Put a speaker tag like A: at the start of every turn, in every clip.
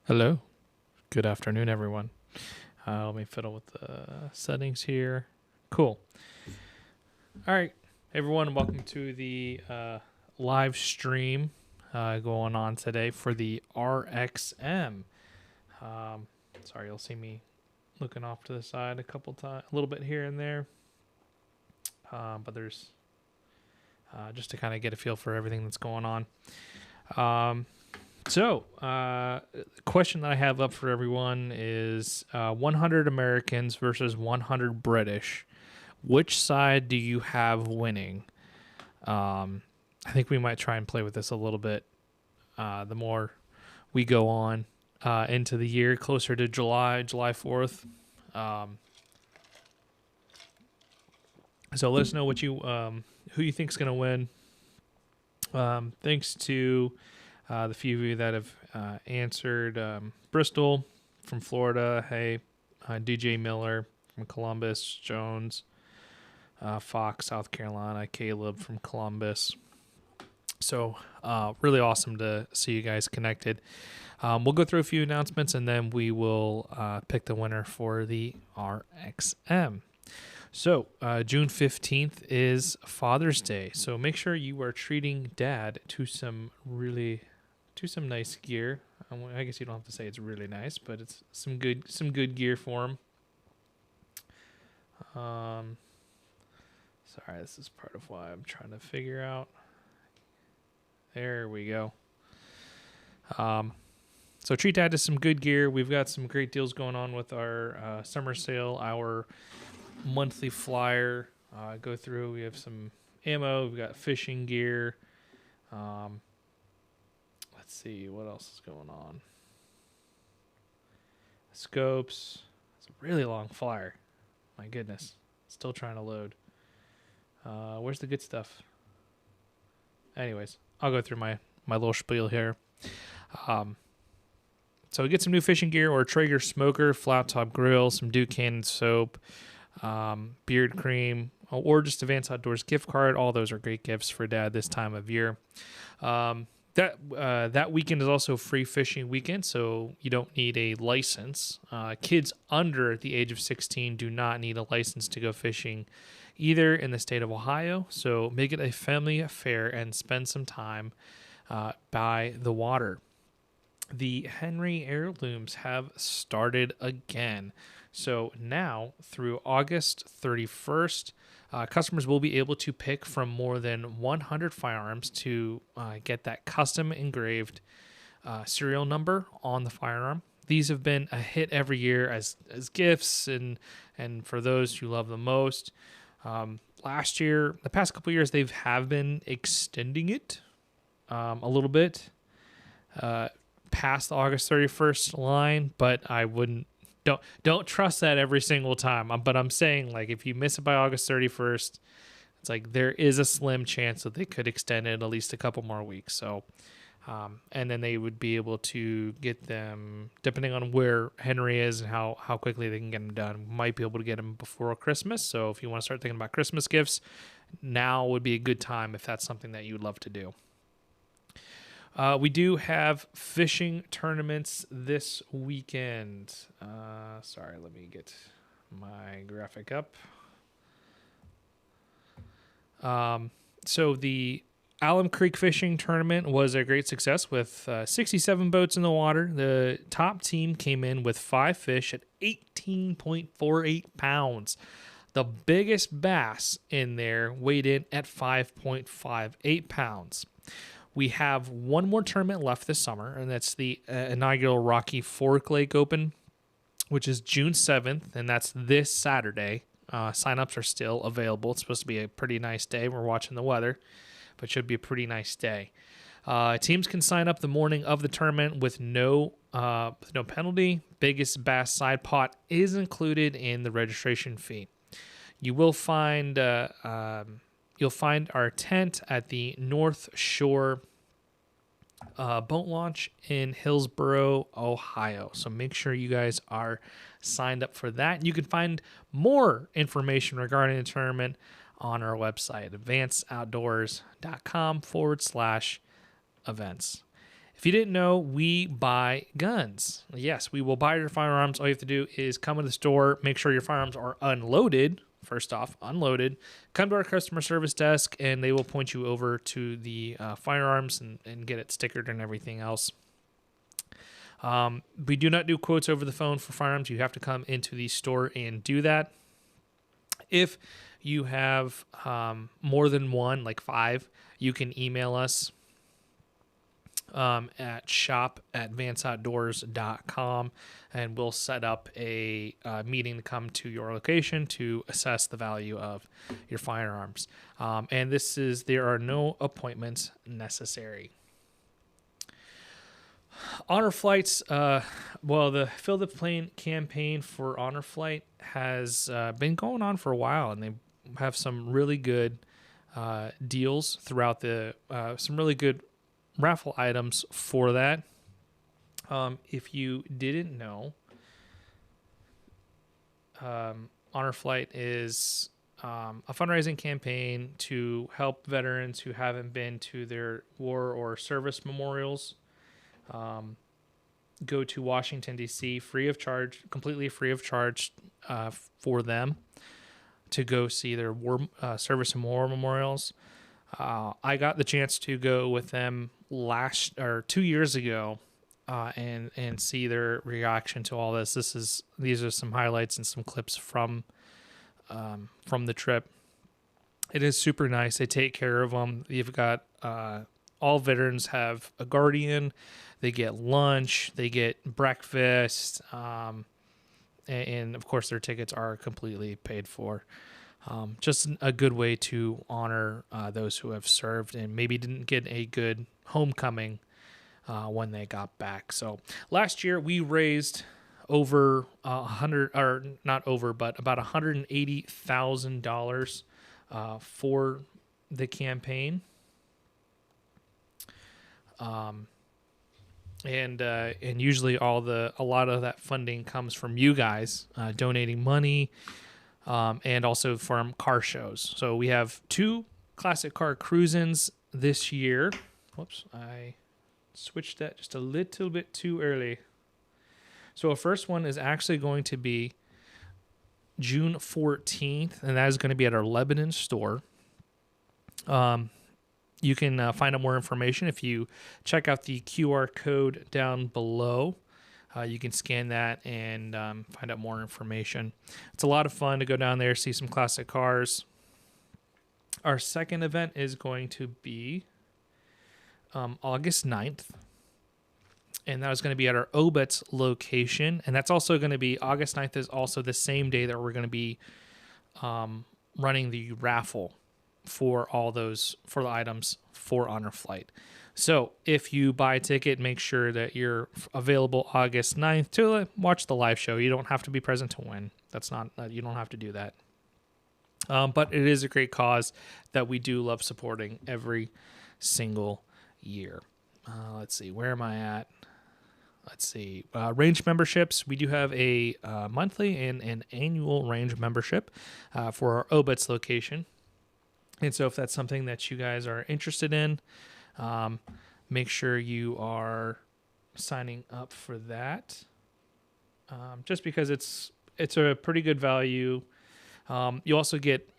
A: Hello. Good afternoon, everyone. Let me fiddle with the settings here. Cool. All right, everyone. Welcome to the live stream going on today for the RXM. Sorry, you'll see me looking off to the side a couple times, a little bit here and there. But there's just to kind of get a feel for everything that's going on. Question that I have up for everyone is 100 Americans versus 100 British. Which side do you have winning? I think we might try and play with this a little bit the more we go on into the year, closer to July 4th. So let us know what you who you think's going to win. Thanks to the few of you that have answered. Bristol from Florida. Hey, DJ Miller from Columbus. Jones, Fox, South Carolina. Caleb from Columbus. So really awesome to see you guys connected. We'll go through a few announcements and then we will pick the winner for the RXM. So June 15th is Father's Day. So make sure you are treating Dad to some nice gear. I guess you don't have to say it's really nice, but it's some good gear for him. Sorry, this is part of why I'm trying to figure out. There we go. So treat Dad to some good gear. We've got some great deals going on with our summer sale, our monthly flyer. Go through. We have some ammo. We've got fishing gear. Let's see what else is going on. Scopes. It's a really long flyer. My goodness. Still trying to load. Where's the good stuff? Anyways, I'll go through my little spiel here. So we get some new fishing gear or a Traeger smoker, flat top grill, some Duke Cannon soap, beard cream, or just Advanced Outdoors gift card. All those are great gifts for Dad this time of year. That weekend is also free fishing weekend, so you don't need a license. Kids under the age of 16 do not need a license to go fishing either in the state of Ohio, so make it a family affair and spend some time by the water. The Henry heirlooms have started again. So now through August 31st, customers will be able to pick from more than 100 firearms to get that custom engraved serial number on the firearm. These have been a hit every year as gifts and for those who love the most. Last year, the past couple years, they have been extending it a little bit past the August 31st line, but I don't trust that every single time. But I'm saying, like, if you miss it by August 31st, it's like there is a slim chance that they could extend it at least a couple more weeks. So, and then they would be able to get them, depending on where Henry is and how quickly they can get them done, might be able to get them before Christmas. So if you want to start thinking about Christmas gifts, now would be a good time if that's something that you would love to do. We do have fishing tournaments this weekend. Sorry, let me get my graphic up. So the Alum Creek Fishing Tournament was a great success with 67 boats in the water. The top team came in with 5 fish at 18.48 pounds. The biggest bass in there weighed in at 5.58 pounds. We have one more tournament left this summer, and that's the inaugural Rocky Fork Lake Open, which is June 7th, and that's this Saturday. Sign-ups are still available. It's supposed to be a pretty nice day. We're watching the weather, but it should be a pretty nice day. Teams can sign up the morning of the tournament with no penalty. Biggest bass side pot is included in the registration fee. You will find... You'll find our tent at the North Shore boat launch in Hillsboro, Ohio. So make sure you guys are signed up for that. You can find more information regarding the tournament on our website, advancedoutdoors.com/events. If you didn't know, we buy guns. Yes, we will buy your firearms. All you have to do is come to the store, make sure your firearms are unloaded. First off, unloaded. Come to our customer service desk, and they will point you over to the firearms and get it stickered and everything else. We do not do quotes over the phone for firearms. You have to come into the store and do that. If you have more than one, like 5, you can email us at shop@vanceoutdoors.com, and we'll set up a meeting to come to your location to assess the value of your firearms. And there are no appointments necessary. Honor Flights, the Fill the Plane campaign for Honor Flight has been going on for a while, and they have some really good deals throughout some really good raffle items for that. If you didn't know, Honor Flight is a fundraising campaign to help veterans who haven't been to their war or service memorials. Go to Washington, D.C. free of charge, completely free of charge for them to go see their war service and war memorials. I got the chance to go with them 2 years ago and see their reaction to all this. These are some highlights and some clips from the trip. It is super nice. They take care of them. You've got all veterans have a guardian. They get lunch. They get breakfast. And of course, their tickets are completely paid for. Just a good way to honor those who have served and maybe didn't get a good homecoming when they got back. So last year we raised over about $180,000 for the campaign. And usually a lot of that funding comes from you guys donating money, and also from car shows. So we have 2 classic car cruise-ins this year. Whoops, I switched that just a little bit too early. So our first one is actually going to be June 14th, and that is going to be at our Lebanon store. You can find out more information if you check out the QR code down below. You can scan that and find out more information. It's a lot of fun to go down there, see some classic cars. Our second event is going to be August 9th. And that is going to be at our Obetz location. And that's also going to be, August 9th is also the same day that we're going to be running the raffle for the items for Honor Flight. So if you buy a ticket, make sure that you're available August 9th to watch the live show. You don't have to be present to win. You don't have to do that. But it is a great cause that we do love supporting every single year. Let's see, where am I at? Let's see, range memberships. We do have a monthly and an annual range membership for our Obetz location. And so if that's something that you guys are interested in, make sure you are signing up for that. Just because it's a pretty good value. You also get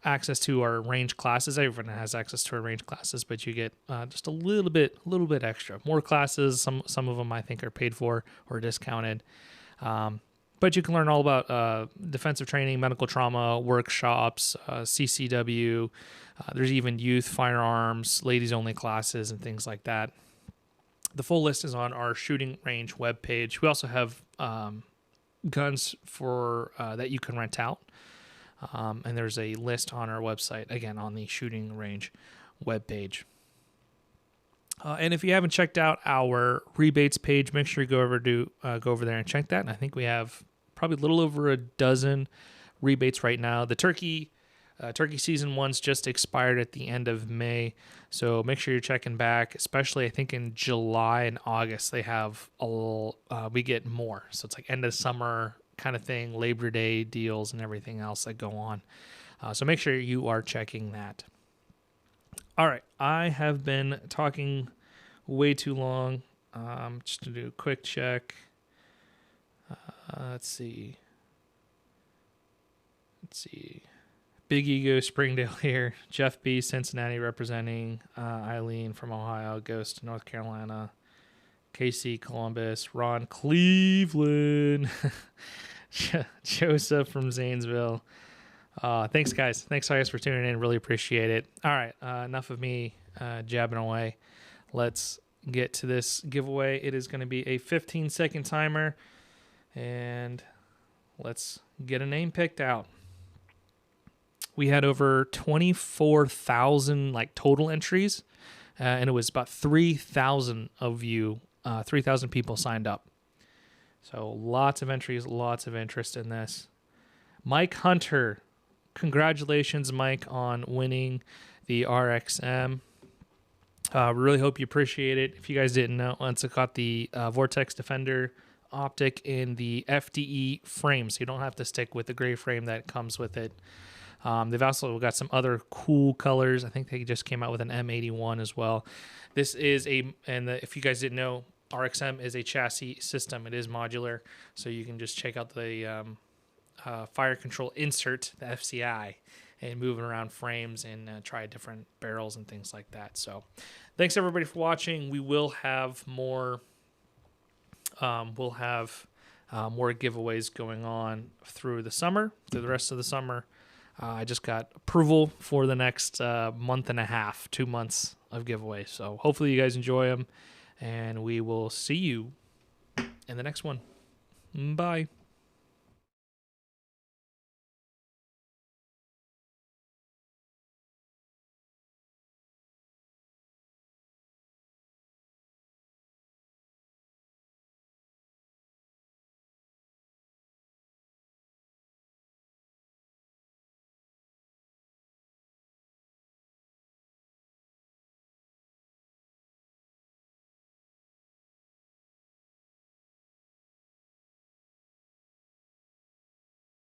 A: access to our range classes. Everyone has access to our range classes, but you get just a little bit extra. More classes. Some of them I think are paid for or discounted. But you can learn all about defensive training, medical trauma, workshops, CCW. There's even youth firearms, ladies-only classes, and things like that. The full list is on our shooting range webpage. We also have guns for that you can rent out. And there's a list on our website, again, on the shooting range webpage. And if you haven't checked out our rebates page, make sure you go over there and check that. And I think we have probably a little over a dozen rebates right now. The turkey season ones just expired at the end of May, so make sure you're checking back. Especially, I think in July and August they have we get more. So it's like end of summer kind of thing, Labor Day deals and everything else that go on. So make sure you are checking that. All right, I have been talking way too long. Just to do a quick check. Let's see. Big Ego, Springdale here. Jeff B, Cincinnati representing. Eileen from Ohio, Ghost, North Carolina. Casey, Columbus. Ron, Cleveland. Joseph from Zanesville. Thanks, guys. Thanks, guys, for tuning in. Really appreciate it. All right, enough of me jabbing away. Let's get to this giveaway. It is going to be a 15-second timer, and let's get a name picked out. We had over 24,000 total entries, and it was about 3,000 of you, 3,000 people signed up. So lots of entries, lots of interest in this. Mike Hunter, congratulations, Mike, on winning the RXM. Really hope you appreciate it. If you guys didn't know, once it got the Vortex Defender optic in the FDE frame, so you don't have to stick with the gray frame that comes with it. They've also got some other cool colors. I think they just came out with an M81 as well. This is if you guys didn't know, RXM is a chassis system. It is modular, so you can just check out the fire control insert, the FCI, and moving around frames and try different barrels and things like that. So thanks everybody for watching. We will have more more giveaways going on through the rest of the summer. I just got approval for the next month and a half, 2 months of giveaways. So hopefully you guys enjoy them, and we will see you in the next one. Bye.